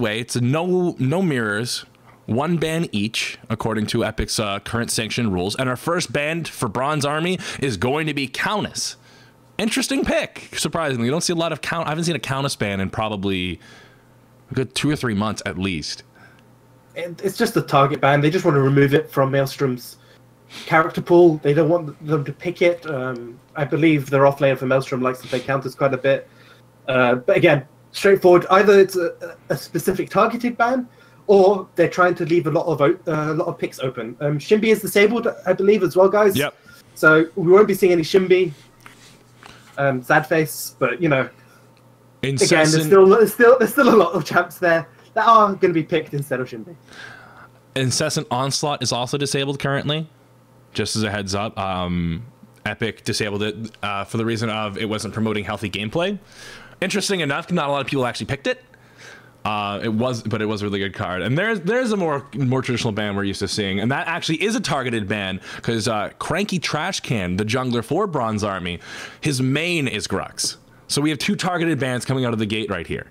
way, it's a no mirrors, one ban each, according to Epic's current sanction rules. And our first ban for Bronze Army is going to be Countess. Interesting pick, surprisingly. You don't see a lot of I haven't seen a Countess ban in probably a good 2 or 3 months at least. It's just a target ban. They just want to remove it from Maelstrom's character pool. They don't want them to pick it. I believe their offlaner for Maelstrom likes to play Countess quite a bit. But again, straightforward. Either it's a specific targeted ban, or they're trying to leave a lot of picks open. Shinbi is disabled, I believe, as well, guys. Yep. So we won't be seeing any Shinbi. Sad face, but you know, again, there's still a lot of champs there that are going to be picked instead of Shinbi. Incessant Onslaught is also disabled currently, just as a heads up. Epic disabled it for the reason of it wasn't promoting healthy gameplay. Interesting enough, not a lot of people actually picked it. But it was a really good card. And there's a more traditional ban we're used to seeing, and that actually is a targeted ban because Cranky Trashcan, the jungler for Bronze Army, his main is Grux. So we have 2 targeted bans coming out of the gate right here.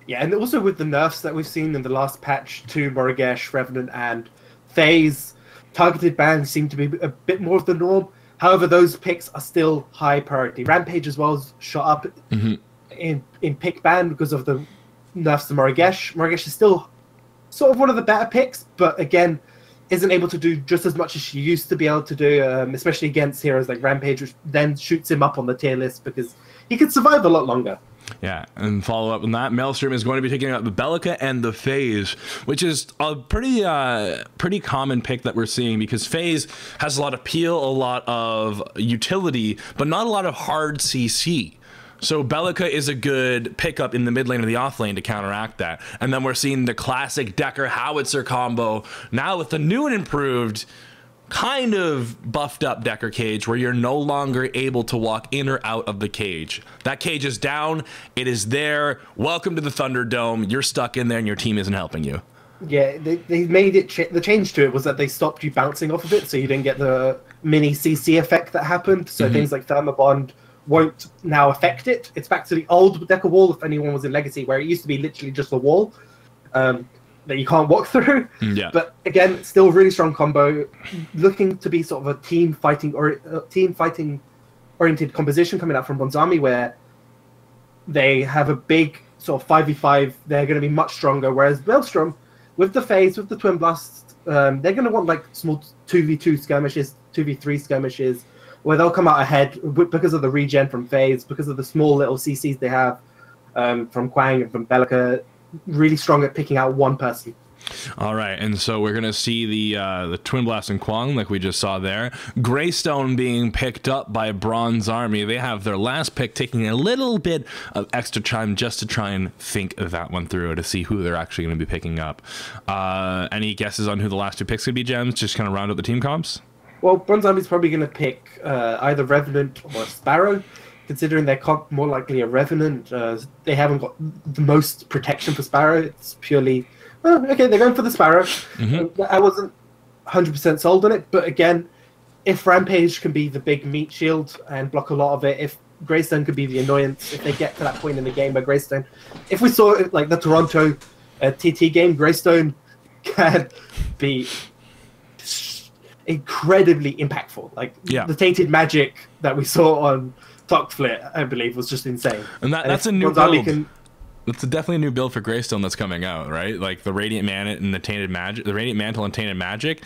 Yeah, and also with the nerfs that we've seen in the last patch to Morigesh, Revenant, and FaZe, targeted bans seem to be a bit more of the norm. However, those picks are still high priority. Rampage as well has shot up in pick ban because of the nerfs to Morigesh. Morigesh is still sort of one of the better picks, but again, isn't able to do just as much as she used to be able to do, especially against heroes like Rampage, which then shoots him up on the tier list because he could survive a lot longer. Yeah, and follow up on that, Maelstrom is going to be taking out the Bellica and the FaZe, which is a pretty common pick that we're seeing because FaZe has a lot of peel, a lot of utility, but not a lot of hard CC. So Bellica is a good pickup in the mid lane or the off lane to counteract that. And then we're seeing the classic Decker Howitzer combo now with the new and improved, kind of buffed up Decker cage where you're no longer able to walk in or out of the cage. That cage is down. It is there. Welcome to the Thunderdome. You're stuck in there and your team isn't helping you. Yeah, they made it. The change to it was that they stopped you bouncing off of it, so you didn't get the mini CC effect that happened. So things like Thermobond won't now affect it. It's back to the old Decker wall, if anyone was in Legacy, where it used to be literally just a wall that you can't walk through. Yeah. But again, still really strong combo, looking to be sort of a team fighting oriented composition coming out from Bronze Army, where they have a big sort of 5v5. They're going to be much stronger, whereas Maelstrom, with the FaZe, with the Twin Blast, they're going to want like small 2v2 skirmishes, 2v3 skirmishes, where they'll come out ahead because of the regen from FaZe, because of the small little CCs they have from Kwang and from Bellica, really strong at picking out one person. All right, and so we're going to see the Twin Blast and Kwang, like we just saw there. Greystone being picked up by Bronze Army. They have their last pick, taking a little bit of extra time just to try and think that one through to see who they're actually going to be picking up. Any guesses on who the last 2 picks could be, Gems? Just kind of round out the team comps? Well, Bronze Army's probably going to pick either Revenant or Sparrow, considering they're more likely a Revenant. They haven't got the most protection for Sparrow. It's purely, okay, they're going for the Sparrow. I wasn't 100% sold on it, but again, if Rampage can be the big meat shield and block a lot of it, if Greystone could be the annoyance, if they get to that point in the game where Greystone, if we saw it like the Toronto TT game, Greystone can be incredibly impactful. Like the Tainted Magic that we saw on Tokflit, I believe, was just insane. And that's a new build. That's definitely a new build for Greystone that's coming out, right? Like the Radiant Mantle and the Tainted Magic, the Radiant Mantle and Tainted Magic.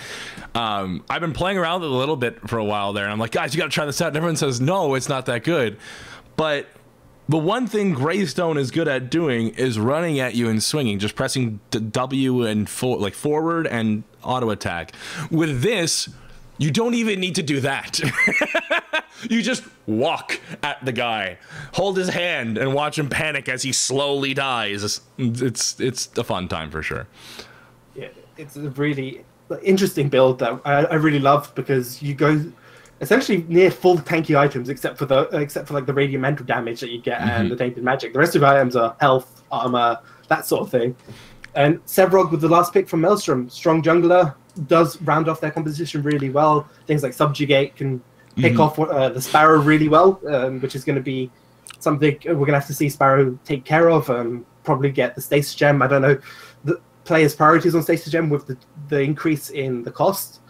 I've been playing around with it a little bit for a while there, and I'm like, guys, you got to try this out. And everyone says, no, it's not that good. But the one thing Greystone is good at doing is running at you and swinging, just pressing W and forward and auto attack. With this, you don't even need to do that. You just walk at the guy, hold his hand, and watch him panic as he slowly dies. It's a fun time for sure. Yeah, it's a really interesting build that I really love, because you go essentially near full tanky items except for like the radiant mental damage that you get and the tainted magic. The rest of the items are health, armor, that sort of thing. And Sevrog with the last pick from Maelstrom, strong jungler, does round off their composition really well. Things like Subjugate can pick off the Sparrow really well, which is going to be something we're going to have to see Sparrow take care of. probably get the Stasis Gem. I don't know the players' priorities on Stasis Gem with the increase in the cost.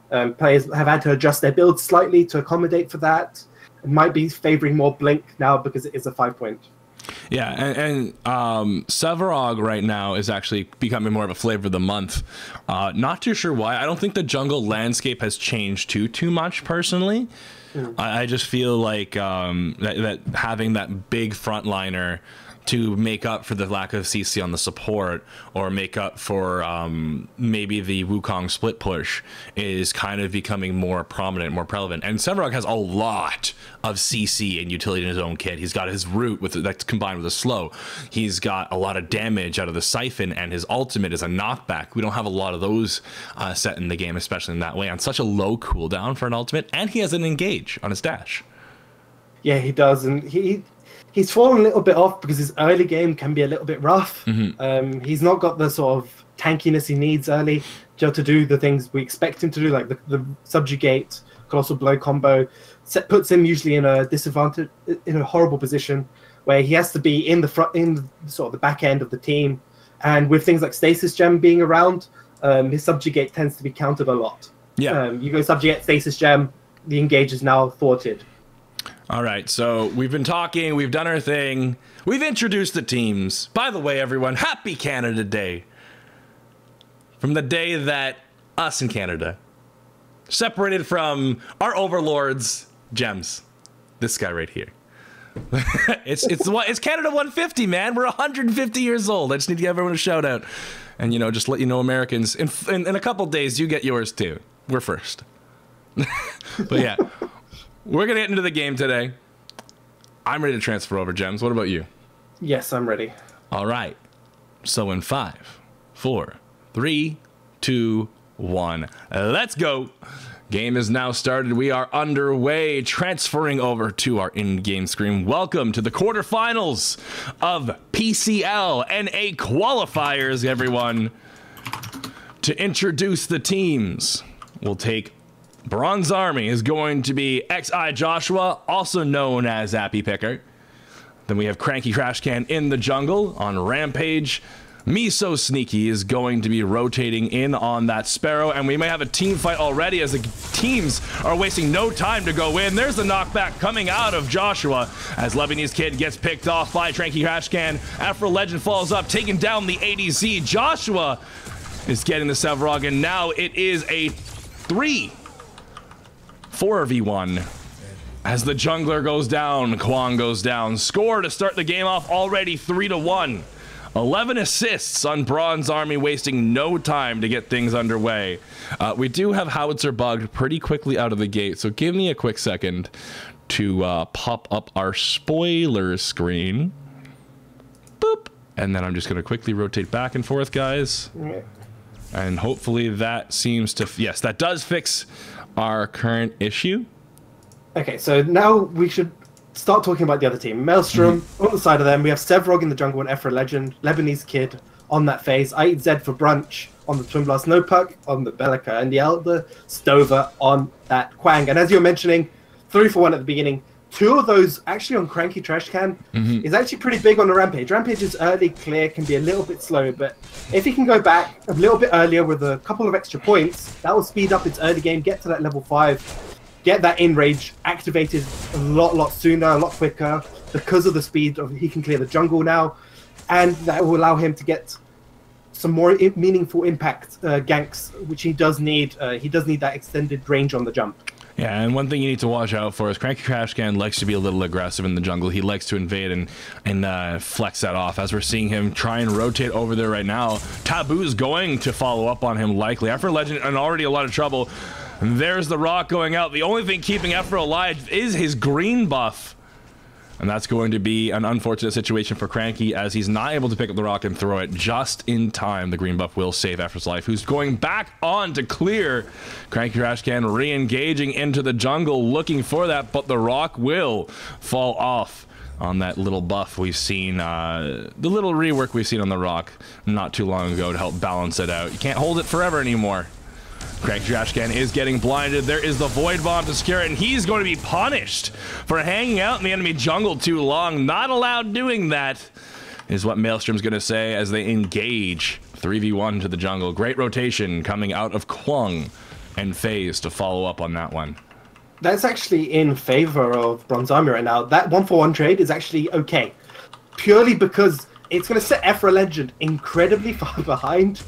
Players have had to adjust their builds slightly to accommodate for that. It might be favoring more Blink now because it is a 5-point. Yeah, and Sevarog right now is actually becoming more of a flavor of the month. Not too sure why. I don't think the jungle landscape has changed too much personally. I just feel like that having that big frontliner to make up for the lack of CC on the support, or make up for maybe the Wukong split push, is kind of becoming more prominent, more prevalent. And Sevarog has a lot of CC and utility in his own kit. He's got his root that's combined with a slow. He's got a lot of damage out of the siphon, and his ultimate is a knockback. We don't have a lot of those set in the game, especially in that way, on such a low cooldown for an ultimate. And he has an engage on his dash. Yeah, he does, and he's fallen a little bit off because his early game can be a little bit rough. He's not got the sort of tankiness he needs early to do the things we expect him to do, like the subjugate, colossal blow combo. Puts him usually in a disadvantage, in a horrible position where he has to be in the front, in sort of the back end of the team. And with things like Stasis Gem being around, his subjugate tends to be countered a lot. Yeah, you go subjugate Stasis Gem, the engage is now thwarted. All right, so we've been talking, we've done our thing, we've introduced the teams. By the way, everyone, happy Canada Day. From the day that us in Canada separated from our overlords, Gems. This guy right here. It's Canada 150, man. We're 150 years old. I just need to give everyone a shout out. And, you know, just let you know, Americans, in a couple days, you get yours too. We're first. But yeah. We're going to get into the game today. I'm ready to transfer over, Gems. What about you? Yes, I'm ready. All right. So in 5, 4, 3, 2, 1. Let's go. Game is now started. We are underway. Transferring over to our in-game screen. Welcome to the quarterfinals of PCL NA qualifiers, everyone. To introduce the teams, we'll take Bronze Army is going to be XI Joshua, also known as Zappy Picker. Then we have Cranky Crashcan in the jungle on Rampage. Me So Sneaky is going to be rotating in on that Sparrow, and we may have a team fight already as the teams are wasting no time to go in. There's the knockback coming out of Joshua as Lebanese Kid gets picked off by Cranky Crashcan. Afro Legend falls up, taking down the ADC. Joshua is getting the Sevarog, and now it is a 4v1 as the jungler goes down, Kwang goes down. Score to start the game off already 3-1. 11 assists on Bronze Army, wasting no time to get things underway. We do have Howitzer bugged pretty quickly out of the gate, so give me a quick second to pop up our spoiler screen. Boop. And then I'm just going to quickly rotate back and forth, guys. And hopefully that seems to... Yes, that does fix our current issue. Okay, so now we should start talking about the other team. Maelstrom, on the side of them, we have Sevarog in the jungle and Ephra Legend, Lebanese Kid on that phase, I Eat Zed for Brunch on the Twin Blast, No Puck on the Bellica, and the Elder Stover on that Kwang. And as you were mentioning, 3-for-1 at the beginning, 2 of those actually on Cranky Trashcan is actually pretty big on the Rampage. Rampage's early clear can be a little bit slow, but if he can go back a little bit earlier with a couple of extra points, that will speed up its early game, get to that level 5, get that in-rage activated a lot sooner, a lot quicker, because of the speed of he can clear the jungle now, and that will allow him to get some more meaningful impact ganks, which he does need. He does need that extended range on the jump. Yeah, and one thing you need to watch out for is Cranky Crashcan likes to be a little aggressive in the jungle. He likes to invade and flex that off, as we're seeing him try and rotate over there right now. Taboo's going to follow up on him likely. After Legend in already a lot of trouble. There's the rock going out. The only thing keeping Ephra alive is his green buff. And that's going to be an unfortunate situation for Cranky, as he's not able to pick up the rock and throw it just in time. The green buff will save Ephra's life, who's going back on to clear. Cranky Crashcan re-engaging into the jungle, looking for that, but the rock will fall off on that little buff we've seen, the little rework we've seen on the rock not too long ago to help balance it out. You can't hold it forever anymore. Cranky Trashcan is getting blinded. There is the Void Bomb to scare it, and he's going to be punished for hanging out in the enemy jungle too long. Not allowed doing that. is what Maelstrom's going to say as they engage 3v1 to the jungle. Great rotation coming out of Kwang and FaZe to follow up on that one. That's actually in favor of Bronze Army right now. That 1-for-1 trade is actually okay. Purely because it's going to set Ephra Legend incredibly far behind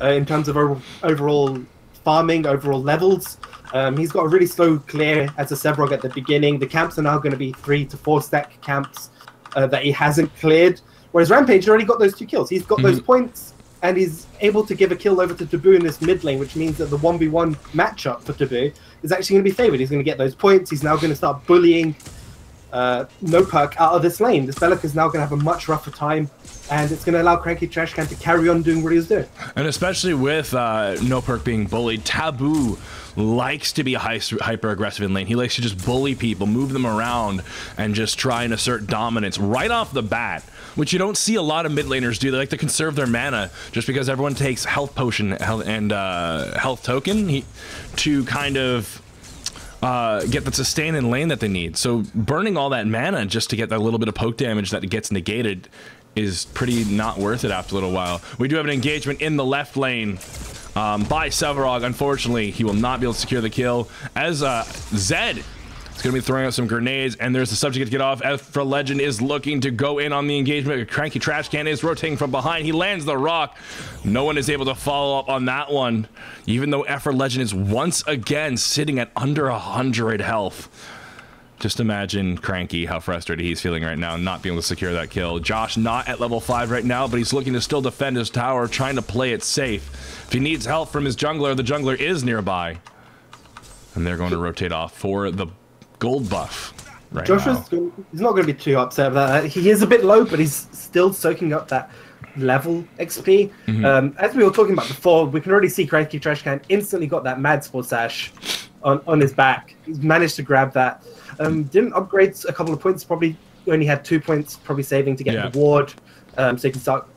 in terms of overall farming, overall levels. He's got a really slow clear as a Sevrog at the beginning. The camps are now going to be 3 to 4 stack camps that he hasn't cleared. Whereas Rampage already got those 2 kills. He's got those points, and he's able to give a kill over to Taboo in this mid lane, which means that the 1v1 matchup for Taboo is actually going to be favored. He's going to get those points. He's now going to start bullying No Perk out of this lane. This Bellic is now going to have a much rougher time, and it's going to allow Cranky Trashcan to carry on doing what he's doing. And especially with No Perk being bullied, Taboo likes to be hyper aggressive in lane. He likes to just bully people, move them around, and just try and assert dominance right off the bat, which you don't see a lot of mid laners do. They like to conserve their mana just because everyone takes health potion and health token to kind of get the sustain in lane that they need. So burning all that mana just to get that little bit of poke damage that gets negated is pretty not worth it after a little while. We do have an engagement in the left lane by Sevrog. Unfortunately, he will not be able to secure the kill as Zed is going to be throwing out some grenades, and there's the subject to get off. Ephra Legend is looking to go in on the engagement. Cranky Trashcan is rotating from behind. He lands the rock. No one is able to follow up on that one, even though Ephra Legend is once again sitting at under 100 health. Just imagine Cranky, how frustrated he's feeling right now, not being able to secure that kill. Josh not at level 5 right now, but he's looking to still defend his tower, trying to play it safe. If he needs help from his jungler, the jungler is nearby. And they're going to rotate off for the gold buff right Josh now. He's not going to be too upset about that. He is a bit low, but he's still soaking up that level XP. As we were talking about before, we can already see Cranky Trashcan instantly got that Mad Sport Sash on his back. He's managed to grab that. Didn't upgrade a couple of points, probably only had 2 points, probably saving to get the ward, so he can start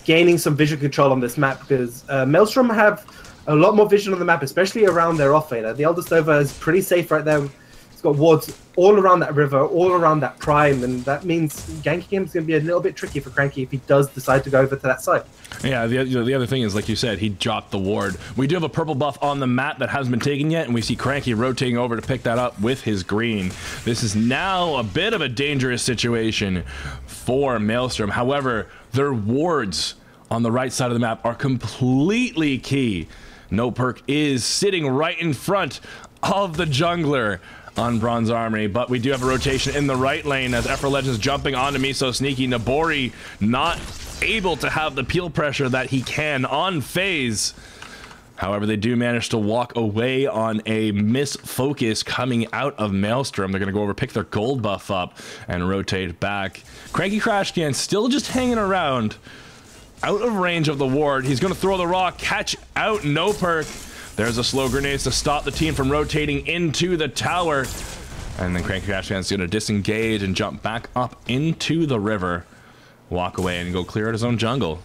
gaining some vision control on this map, because Maelstrom have a lot more vision on the map, especially around their off laner. The Elder Stover is pretty safe right there. It's got wards all around that river, all around that prime, and that means ganking him is going to be a little bit tricky for Cranky if he does decide to go over to that side. Yeah, the other thing is, like you said, he dropped the ward. We do have a purple buff on the map that hasn't been taken yet, and we see Cranky rotating over to pick that up with his green. This is now a bit of a dangerous situation for Maelstrom. However, their wards on the right side of the map are completely key. No Perk is sitting right in front of the jungler on Bronze Armory, but we do have a rotation in the right lane as Ephra Legends jumping onto me so sneaky. Nabori not able to have the peel pressure that he can on FaZe. However, they do manage to walk away on a misfocus coming out of Maelstrom. They're going to go over, pick their gold buff up, and rotate back. Cranky Crashcan still just hanging around, out of range of the ward. He's going to throw the rock, catch out No Perk. There's a slow grenade to stop the team from rotating into the tower. And then Cranky Crashcan's going to disengage and jump back up into the river. Walk away and go clear out his own jungle.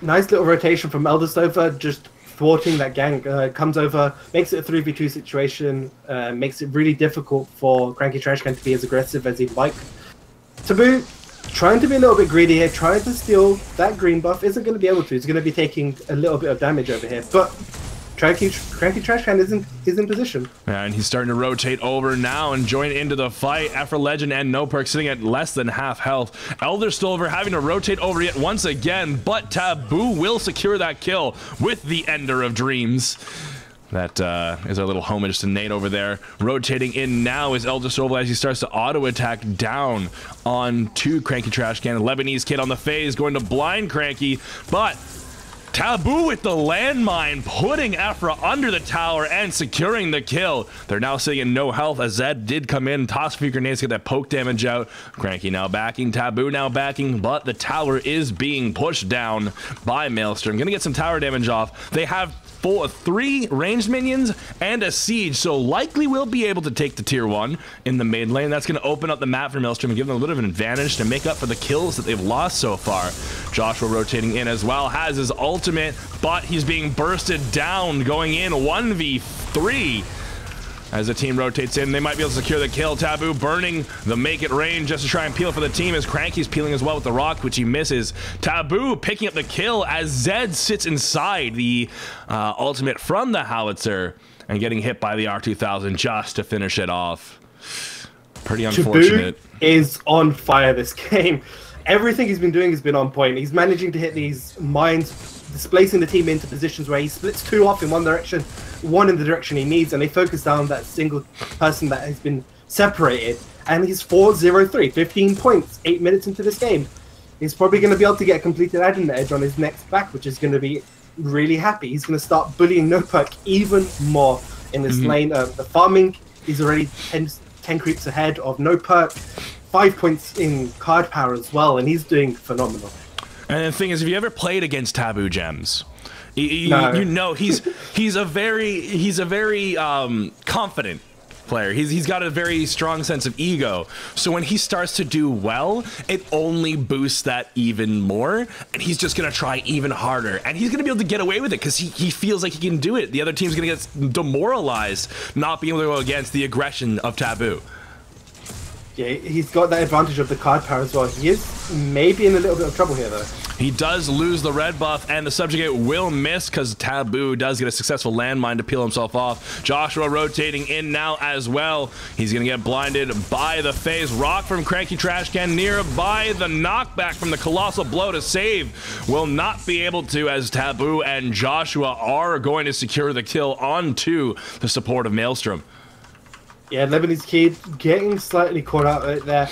Nice little rotation from Elder Stover, just thwarting that gang. Comes over, makes it a 3v2 situation, makes it really difficult for Cranky Trashcan to be as aggressive as he'd like. Taboo, trying to be a little bit greedy here, trying to steal that green buff, isn't going to be able to. He's going to be taking a little bit of damage over here, but Cranky Trashcan is in position. Yeah, and he's starting to rotate over now and join into the fight. Ephra Legend and No Perk sitting at less than half health. Elder Stover having to rotate over yet once again, but Taboo will secure that kill with the Ender of Dreams. That is our little homage to Nate over there. Rotating in now is Elder Stover as he starts to auto-attack down onto Cranky Trashcan. A Lebanese kid on the phase going to blind Cranky, but Taboo with the landmine, putting Ephra under the tower and securing the kill. They're now sitting in no health as Zed did come in, toss a few grenades to get that poke damage out. Cranky now backing, Taboo now backing, but the tower is being pushed down by Maelstrom. Gonna get some tower damage off. They have 3 ranged minions and a siege, so likely will be able to take the tier 1 in the main lane. That's going to open up the map for Maelstrom and give them a bit of an advantage to make up for the kills that they've lost so far. Joshua rotating in as well, has his ultimate, but he's being bursted down, going in 1v3. As the team rotates in, they might be able to secure the kill. Taboo burning the make it rain just to try and peel for the team, as Cranky's peeling as well with the rock, which he misses. Taboo picking up the kill as Zed sits inside the ultimate from the howitzer and getting hit by the R2000 just to finish it off. Pretty unfortunate. Taboo is on fire this game. Everything he's been doing has been on point. He's managing to hit these mines, displacing the team into positions where he splits 2 off in one direction, 1 in the direction he needs, and they focus down that single person that has been separated. And he's 4-0-3, 15 points, 8 minutes into this game. He's probably going to be able to get a completed Adden edge on his next back, which is going to be really happy. He's going to start bullying No Perk even more in this lane. The farming, he's already 10 creeps ahead of No Perk. 5 points in card power as well, and he's doing phenomenal. And the thing is, if you ever played against Taboo Gems, you know he's a very confident player. He's got a very strong sense of ego. So when he starts to do well, it only boosts that even more, and he's just gonna try even harder, and he's gonna be able to get away with it because he feels like he can do it. The other team's gonna get demoralized, not being able to go against the aggression of Taboo. Yeah, he's got that advantage of the card power as well. He is maybe in a little bit of trouble here, though. He does lose the red buff, and the subjugate will miss because Taboo does get a successful landmine to peel himself off. Joshua rotating in now as well. He's going to get blinded by the phase. Rock from Cranky Trashcan nearby. The knockback from the Colossal Blow to save will not be able to, as Taboo and Joshua are going to secure the kill onto the support of Maelstrom. Yeah, Lebanese Kid getting slightly caught out right there.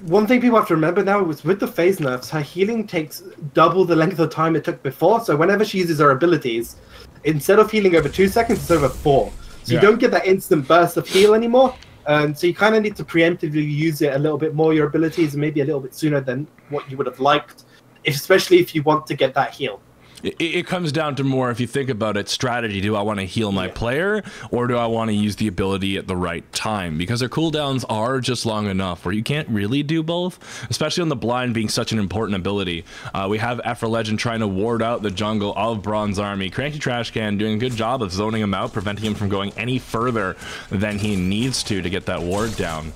One thing people have to remember now is with the phase nerfs, her healing takes double the length of time it took before. So whenever she uses her abilities, instead of healing over 2 seconds, it's over 4. So you don't get that instant burst of heal anymore. So you kind of need to preemptively use it a little bit more, your abilities, and maybe a little bit sooner than what you would have liked, especially if you want to get that heal. It comes down to more, if you think about it, strategy. Do I want to heal my player, or do I want to use the ability at the right time? Because their cooldowns are just long enough where you can't really do both, especially on the blind being such an important ability. We have Ephra Legend trying to ward out the jungle of Bronze Army. Cranky Trashcan doing a good job of zoning him out, preventing him from going any further than he needs to get that ward down.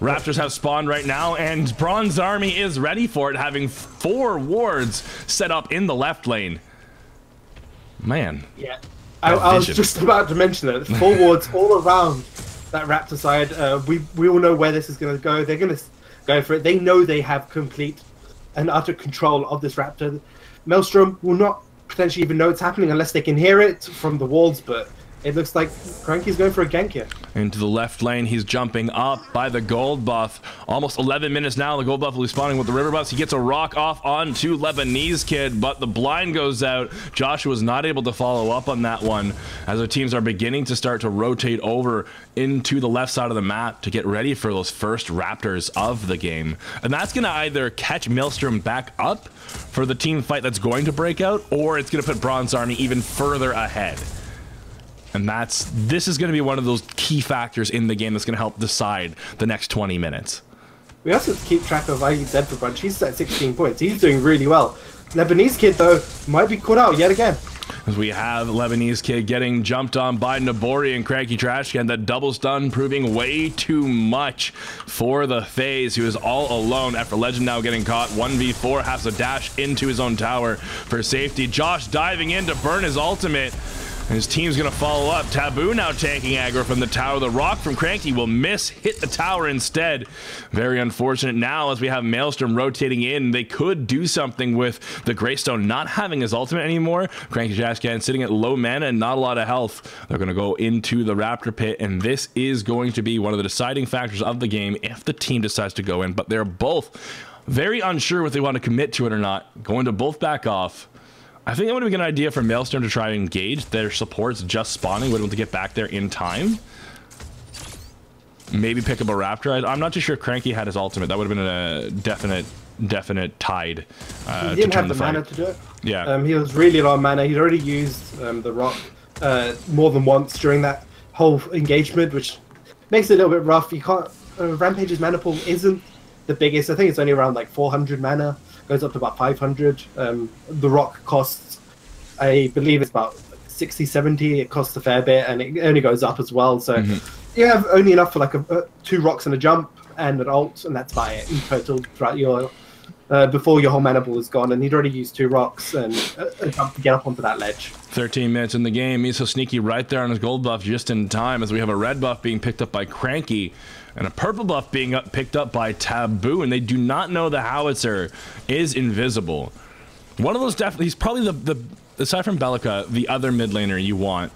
Raptors have spawned right now, and Bronze Army is ready for it, having 4 wards set up in the left lane. Man. Yeah. I was just about to mention that. 4 wards all around that Raptor side. We all know where this is going to go. They're going to go for it. They know they have complete and utter control of this Raptor. Maelstrom will not potentially even know it's happening unless they can hear it from the walls, but it looks like Cranky's going for a gank here. Into the left lane, he's jumping up by the gold buff. Almost 11 minutes now, the gold buff will be spawning with the river buffs. He gets a rock off onto Lebanese Kid, but the blind goes out. Joshua's not able to follow up on that one, as the teams are beginning to start to rotate over into the left side of the map to get ready for those first Raptors of the game. And that's going to either catch Maelstrom back up for the team fight that's going to break out, or it's going to put Bronze Army even further ahead. And this is going to be one of those key factors in the game that's going to help decide the next 20 minutes. We also keep track of Dead for Bunch. He's at 16 points. He's doing really well. Lebanese Kid, though, might be caught out yet again. As we have Lebanese Kid getting jumped on by Nabori and Cranky Trashcan, that double stun proving way too much for the phase. He was all alone. After Legend now getting caught, 1v4, has to dash into his own tower for safety. Josh diving in to burn his ultimate. His team's going to follow up. Taboo now taking aggro from the tower. The rock from Cranky will miss, hit the tower instead. Very unfortunate now as we have Maelstrom rotating in. They could do something with the Greystone not having his ultimate anymore. Cranky Trashcan sitting at low mana and not a lot of health. They're going to go into the Raptor pit, and this is going to be one of the deciding factors of the game if the team decides to go in. But they're both very unsure if they want to commit to it or not. Going to both back off. I think that would have been an idea for Maelstrom to try and engage. Their supports just spawning, would have to get back there in time. Maybe pick up a Raptor. I'm not too sure Cranky had his ultimate. That would have been a definite tide. He didn't have the mana to do it. Yeah. He was really low on mana. He'd already used the rock more than once during that whole engagement, which makes it a little bit rough. You can't. Rampage's mana pool isn't the biggest. I think it's only around like 400 mana. Goes up to about 500. The rock costs, I believe, it's about 60, 70, it costs a fair bit, and it only goes up as well. So you have only enough for like 2 rocks and a jump and an ult, and that's about it in total throughout your before your whole mana pool is gone, and you'd already used 2 rocks and a jump to get up onto that ledge. 13 minutes in the game. Miso Sneaky right there on his gold buff just in time, as we have a red buff being picked up by Cranky and a purple buff being picked up by Taboo, and they do not know the Howitzer is invisible. One of those definitely, he's probably the aside from Bellica, the other mid laner you want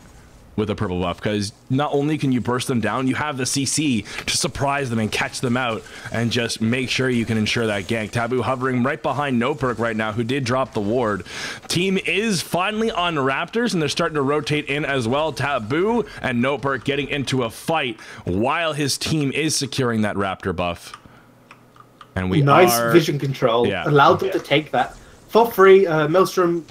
with a purple buff, because not only can you burst them down, you have the CC to surprise them and catch them out and just make sure you can ensure that gank. Taboo hovering right behind No Perk right now, who did drop the ward. Team is finally on Raptors, and they're starting to rotate in as well. Taboo and No Perk getting into a fight while his team is securing that Raptor buff. And we nice vision control allowed them to take that for free. Maelstrom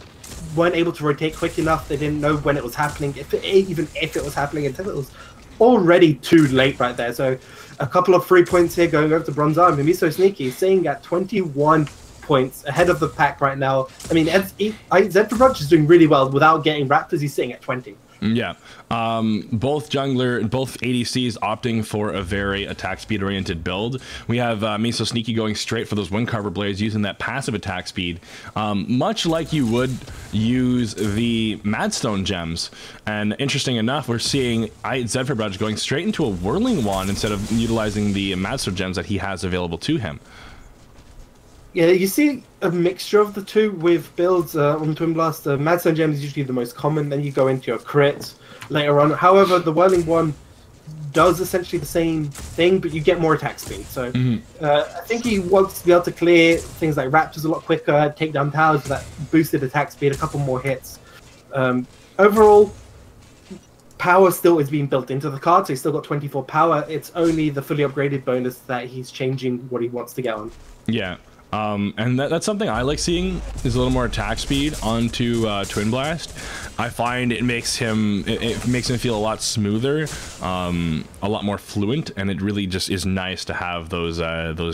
weren't able to rotate quick enough. They didn't know when it was happening, even if it was happening, until it was already too late right there. So a couple of free points here going over to Bronze Army. Miso Sneaky sitting at 21 points ahead of the pack right now. I mean, Zedford is doing really well without getting Raptors. He's sitting at 20. Yeah, both ADCs opting for a very attack speed oriented build. We have Miso Sneaky going straight for those Wind Carver blades, using that passive attack speed, much like you would use the Madstone gems. And interesting enough, we're seeing Zedford going straight into a Whirling Wand instead of utilizing the Madstone gems that he has available to him. Yeah, you see a mixture of the two with builds on Twin Blast. Madstone Gem is usually the most common, then you go into your crit later on. However, the Whirling One does essentially the same thing, but you get more attack speed. So I think he wants to be able to clear things like Raptors a lot quicker, take down towers with that boosted attack speed, a couple more hits. Overall, power still is being built into the card, so he's still got 24 power. It's only the fully upgraded bonus that he's changing what he wants to get on. Yeah. And that's something I like seeing, is a little more attack speed onto Twin Blast. I find it makes him feel a lot smoother, a lot more fluent, and it really just is nice to have those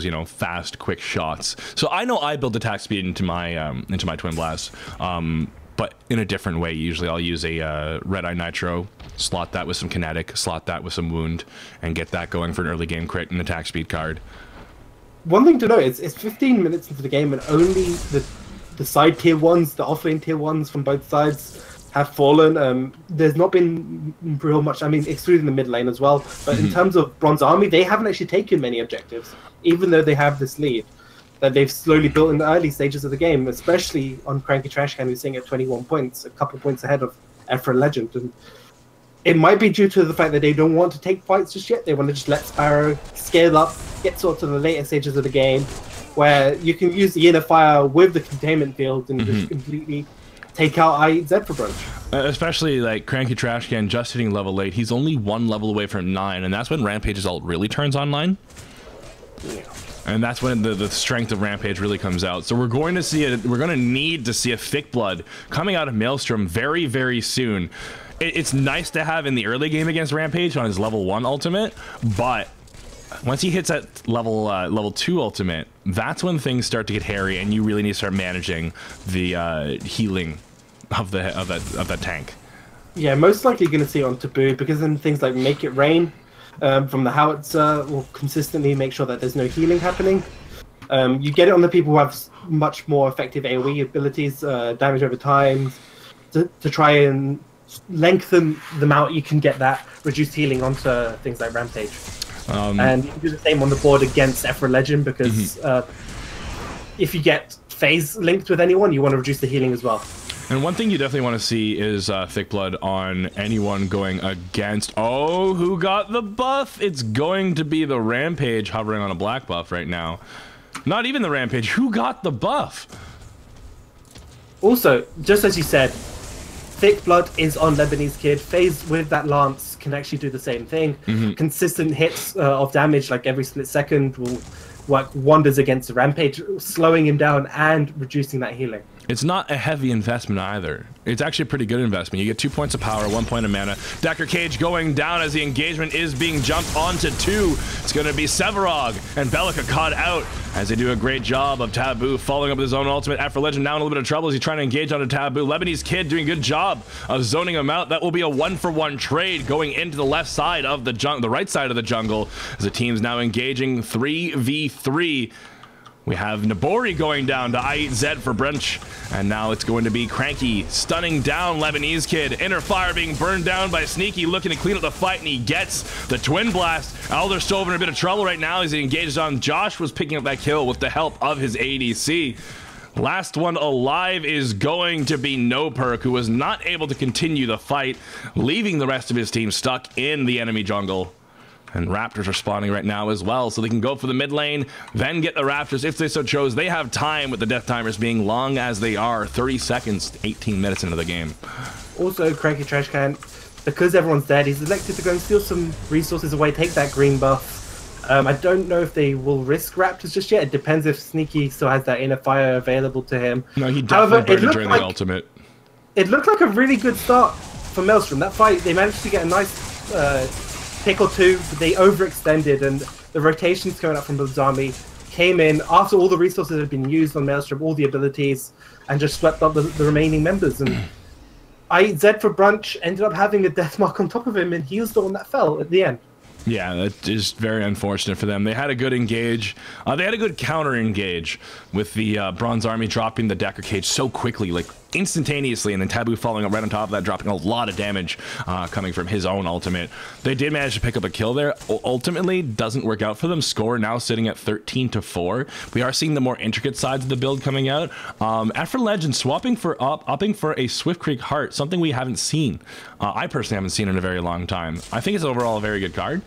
you know, fast, quick shots. So I know I build attack speed into my Twin Blast, but in a different way. Usually I'll use a Red Eye Nitro, slot that with some kinetic, slot that with some wound, and get that going for an early game crit and attack speed card. One thing to note is it's 15 minutes into the game, and only the side tier ones, the offlane tier ones from both sides have fallen. There's not been real much, I mean, excluding the mid lane as well, but in terms of Bronze Army, they haven't actually taken many objectives, even though they have this lead that they've slowly built in the early stages of the game, especially on Cranky Trashcan, who's sitting at 21 points, a couple of points ahead of Ephra Legend. And it might be due to the fact that they don't want to take fights just yet. They want to just let Sparrow scale up, get sort of to the later stages of the game, where you can use the Inner Fire with the containment field and just completely take out IZ for brunch. Especially like Cranky Trashcan just hitting level 8. He's only 1 level away from 9, and that's when Rampage's ult really turns online. Yeah. And that's when the strength of Rampage really comes out. So we're going to need to see a Thick Blood coming out of Maelstrom very, very soon. It's nice to have in the early game against Rampage on his level 1 ultimate, but once he hits that level 2 ultimate, that's when things start to get hairy, and you really need to start managing the healing of that tank. Yeah, most likely you're going to see it on Taboo, because then things like Make It Rain from the Howitzer will consistently make sure that there's no healing happening. You get it on the people who have much more effective AoE abilities, damage over time, to try and lengthen the amount you can get that reduced healing onto things like Rampage. And you can do the same on the board against Ephra Legend, because if you get phase linked with anyone, you want to reduce the healing as well. And one thing you definitely want to see is Thick Blood on anyone going against... Oh, who got the buff? It's going to be the Rampage hovering on a black buff right now. Not even the Rampage. Who got the buff? Also, just as you said, Thick Blood is on Lebanese Kid. Phase with that Lance can actually do the same thing. Consistent hits of damage, like every split second, will work wonders against the Rampage, slowing him down and reducing that healing. It's not a heavy investment either. It's actually a pretty good investment. You get 2 points of power, 1 point of mana. Decker Cage going down as the engagement is being jumped onto 2. It's going to be Sevarog and Bellica caught out as they do a great job of Taboo following up with his own ultimate. After Legend now in a little bit of trouble as he's trying to engage onto Taboo. Lebanese Kid doing a good job of zoning him out. That will be a 1-for-1 trade going into the left side of the right side of the jungle as the team's now engaging 3v3. We have Nabori going down to I8Z for Brunch, and now it's going to be Cranky stunning down Lebanese Kid. Inner Fire being burned down by Sneaky, looking to clean up the fight, and he gets the Twin Blast. Elderstove in a bit of trouble right now as he engages on. Josh was picking up that kill with the help of his ADC. Last one alive is going to be No Perk, who was not able to continue the fight, leaving the rest of his team stuck in the enemy jungle. And Raptors are spawning right now as well, so they can go for the mid lane, then get the Raptors if they so chose. They have time with the death timers being long as they are, 30 seconds, 18 minutes into the game. Also, Cranky Trash Can, because everyone's dead, he's elected to go and steal some resources away, take that green buff. I don't know if they will risk Raptors just yet. It depends if Sneaky still has that Inner Fire available to him. No, he definitely burned it during the ultimate. It looked like a really good start for Maelstrom. That fight, they managed to get a nice pick or two, but they overextended, and the rotations coming up from Blood's army came in after all the resources had been used on Maelstrom, all the abilities, and just swept up the remaining members. And I8Z for Brunch ended up having a death mark on top of him, and he was the one that fell at the end. Yeah, that is very unfortunate for them. They had a good engage. They had a good counter engage with the Bronze Army dropping the Decker Cage so quickly, like instantaneously, and then Taboo following up right on top of that, dropping a lot of damage coming from his own ultimate. They did manage to pick up a kill there. Ultimately, doesn't work out for them. Score now sitting at 13-4. We are seeing the more intricate sides of the build coming out. After Legend swapping for upping for a Swift Creek Heart, something we haven't seen. I personally haven't seen in a very long time. I think it's overall a very good card.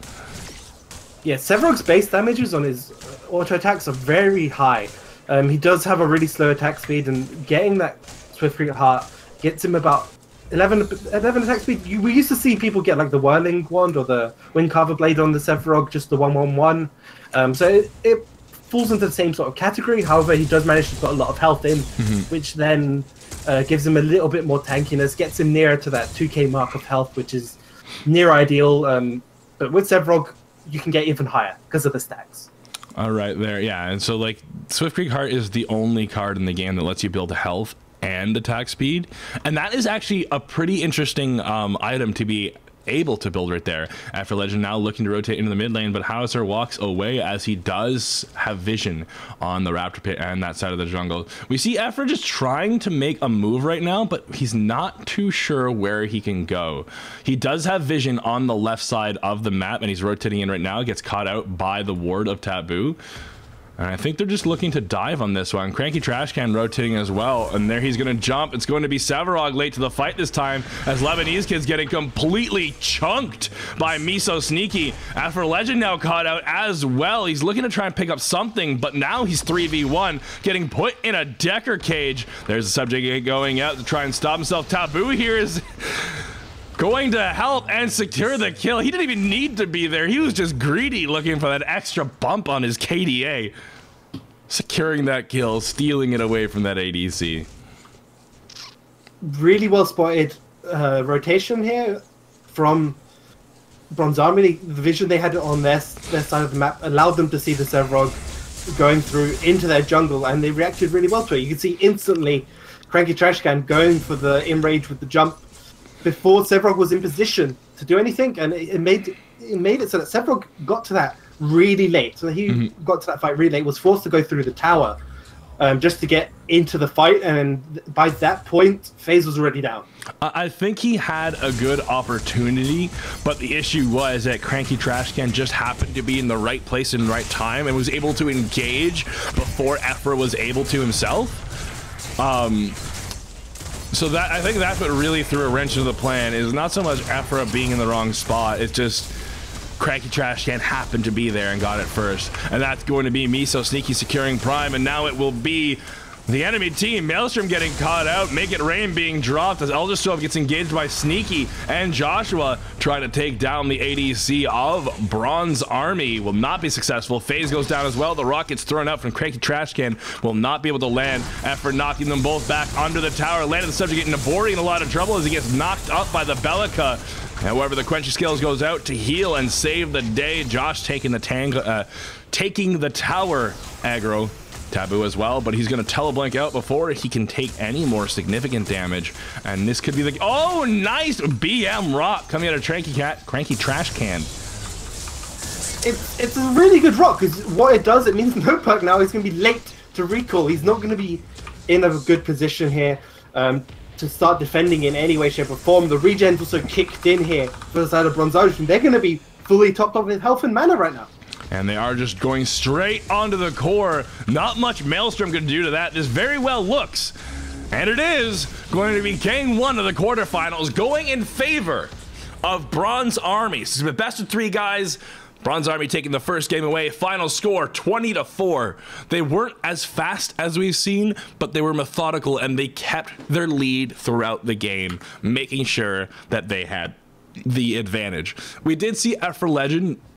Yeah, Sevarog's base damages on his auto attacks are very high. He does have a really slow attack speed, and getting that Swift Creek Heart gets him about 11 attack speed. We used to see people get like the Whirling Wand or the Wind Carver Blade on the Sevarog, just the 1/1/1. So it falls into the same sort of category. However, he does manage to put a lot of health in, which then gives him a little bit more tankiness, gets him nearer to that 2k mark of health, which is near ideal. But with Sevarog, you can get even higher because of the stacks. All right, there, yeah. And so, like, Swift Creek Heart is the only card in the game that lets you build health and attack speed, and that is actually a pretty interesting item to be able to build right there. After Legend now looking to rotate into the mid lane, but Hauser walks away as he does have vision on the Raptor Pit and that side of the jungle. We see Efra just trying to make a move right now, but he's not too sure where he can go. He does have vision on the left side of the map, and he's rotating in right now, gets caught out by the ward of Taboo. And I think they're just looking to dive on this one. Cranky Trash Can rotating as well. And there he's going to jump. It's going to be Sevarog late to the fight this time, as Lebanese Kid's getting completely chunked by Miso Sneaky. After Legend now caught out as well. He's looking to try and pick up something, but now he's 3v1, getting put in a Decker Cage. There's the subject going out to try and stop himself. Taboo here is going to help and secure the kill. He didn't even need to be there. He was just greedy, looking for that extra bump on his KDA. Securing that kill, stealing it away from that ADC. Really well spotted rotation here from Bronze Army. The vision they had on their side of the map allowed them to see the Sevarog going through into their jungle, and they reacted really well to it. You can see instantly Cranky Trash Can going for the in-rage with the jump before Sevarog was in position to do anything, and it made it so that Sevarog got to that really late. So he got to that fight really late, was forced to go through the tower just to get into the fight, and by that point, FaZe was already down. I think he had a good opportunity, but the issue was that Cranky Trash Can just happened to be in the right place and right time and was able to engage before Efra was able to himself. So that, I think that's what really threw a wrench into the plan, is not so much Efra being in the wrong spot, it's just Cranky Trash Can happened to be there and got it first. And that's going to be Miso Sneaky securing Prime, and now it will be The enemy team, Maelstrom getting caught out, Make It Rain being dropped as Elderstove gets engaged by Sneaky, and Joshua trying to take down the ADC of Bronze Army. Will not be successful. FaZe goes down as well. The rocket's thrown out from Cranky Trashcan. Will not be able to land. Effort knocking them both back under the tower. Landed the subject getting Nabori in a lot of trouble as he gets knocked up by the Bellica. However, the Quenchy Skills goes out to heal and save the day. Josh taking the tower aggro. Taboo as well, but he's going to teleblink out before he can take any more significant damage. And this could be the... Oh, nice! BM Rock coming out of Cranky Trash Can. It's a really good rock, because what it does, it means no perk now is going to be late to recall. He's not going to be in a good position here to start defending in any way, shape, or form. The regen's also kicked in here for the side of Bronze Ocean. They're going to be fully topped up with health and mana right now. And they are just going straight onto the core. Not much Maelstrom can do to that. This very well looks. And it is going to be Game 1 of the quarterfinals, going in favor of Bronze Army. So the best of 3 guys. Bronze Army taking the first game away. Final score 20-4. They weren't as fast as we've seen, but they were methodical and they kept their lead throughout the game, making sure that they had the advantage. We did see F4 Legend